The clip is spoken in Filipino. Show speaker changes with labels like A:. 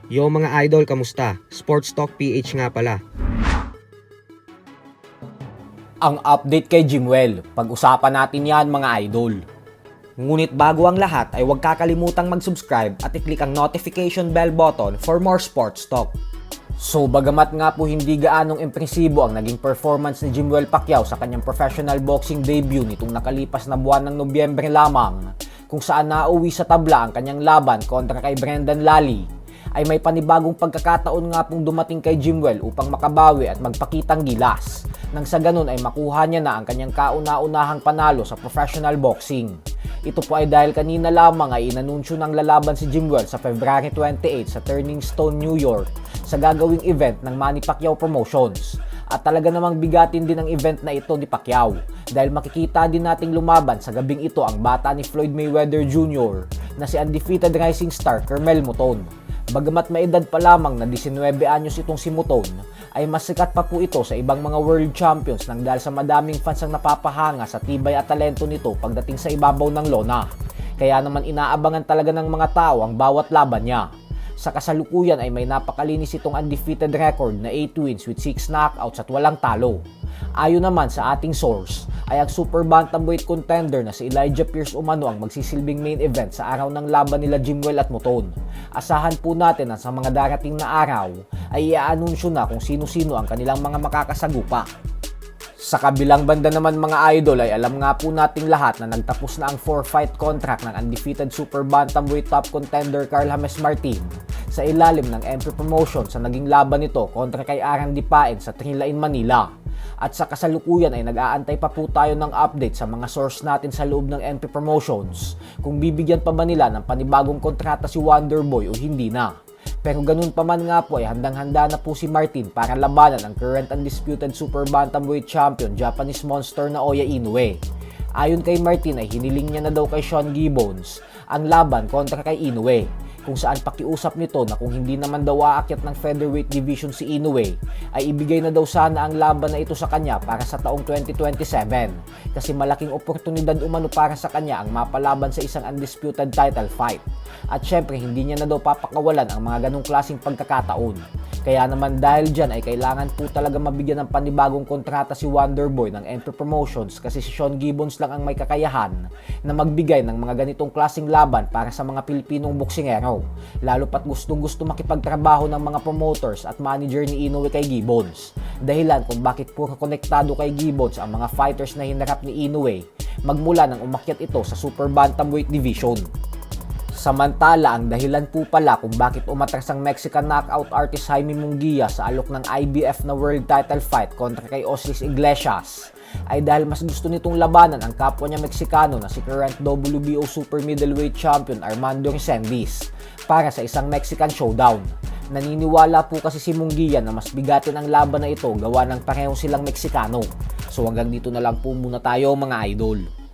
A: Yo mga idol, kamusta? Sports Talk PH nga pala.
B: Ang update kay Jimwell, pag-usapan natin yan mga idol. Ngunit bago ang lahat ay huwag kakalimutang mag-subscribe at i-click ang notification bell button for more sports talk. So bagamat nga po hindi gaanong impresibo ang naging performance ni Jimwell Pacquiao sa kanyang professional boxing debut nitong nakalipas na buwan ng Nobyembre lamang, kung saan nauwi sa tabla ang kanyang laban kontra kay Brendan Lally, ay may panibagong pagkakataon nga pong dumating kay Jimwell upang makabawi at magpakitang gilas, nang sa ganun ay makuha niya na ang kanyang kauna-unahang panalo sa professional boxing. Ito po ay dahil kanina lamang ay inanunsyo ng lalaban si Jimwell sa February 28 sa Turning Stone, New York sa gagawing event ng Manny Pacquiao Promotions. At talaga namang bigatin din ang event na ito ni Pacquiao dahil makikita din nating lumaban sa gabing ito ang bata ni Floyd Mayweather Jr. na si undefeated rising star Carmel Muton. Bagamat may edad pa lamang na 19 anyos itong si Muton, ay mas sikat pa po ito sa ibang mga world champions nang dahil sa madaming fans ang napapahanga sa tibay at talento nito pagdating sa ibabaw ng lona. Kaya naman inaabangan talaga ng mga tao ang bawat laban niya. Sa kasalukuyan ay may napakalinis itong undefeated record na 8 wins with 6 knockouts at walang talo. Ayon naman sa ating source, ay ang super bantamweight contender na si Elijah Pierce umano ang magsisilbing main event sa araw ng laban nila Jimwell at Muton. Asahan po natin na sa mga darating na araw ay i-aanunsyo na kung sino-sino ang kanilang mga makakasagupa. Sa kabilang banda naman mga idol ay alam nga po nating lahat na nagtapos na ang 4-fight contract ng undefeated super bantamweight top contender Carl James Martin sa ilalim ng MP Promotions sa naging laban nito kontra kay Arang Dipain sa Trilain, Manila. At sa kasalukuyan ay nag-aantay pa po tayo ng update sa mga source natin sa loob ng MP Promotions kung bibigyan pa ba nila ng panibagong kontrata si Wonderboy o hindi na. Pero ganun pa man nga po ay handang-handa na po si Martin para labanan ang current undisputed super bantamweight champion Japanese monster na Oya Inoue. Ayon kay Martin ay hiniling niya na daw kay Sean Gibbons ang laban kontra kay Inoue, kung saan pakiusap nito na kung hindi naman daw aakyat ng featherweight division si Inoue, ay ibigay na daw sana ang laban na ito sa kanya para sa taong 2027 kasi malaking oportunidad umano para sa kanya ang mapalaban sa isang undisputed title fight. At syempre hindi niya na daw papakawalan ang mga ganong klaseng pagkakataon. Kaya naman dahil dyan ay kailangan po talaga mabigyan ng panibagong kontrata si Wonderboy ng MP Promotions kasi si Sean Gibbons lang ang may kakayahan na magbigay ng mga ganitong klaseng laban para sa mga Pilipinong boksingero. Lalo pat gustong-gusto makipagtrabaho ng mga promoters at manager ni Inoue kay Gibbons. Dahilan kung bakit puro konektado kay Gibbons ang mga fighters na hinarap ni Inoue magmula nang umakyat ito sa super bantamweight division. Samantala, ang dahilan po pala kung bakit umatras ang Mexican knockout artist Jaime Munguia sa alok ng IBF na world title fight kontra kay Oslis Iglesias ay dahil mas gusto nitong labanan ang kapwa niya Meksikano na si current WBO super middleweight champion Armando Resendiz para sa isang Mexican showdown. Naniniwala po kasi si Munguia na mas bigatin ang laban na ito gawa ng pareho silang Meksikano. So hanggang dito na lang po muna tayo mga idol.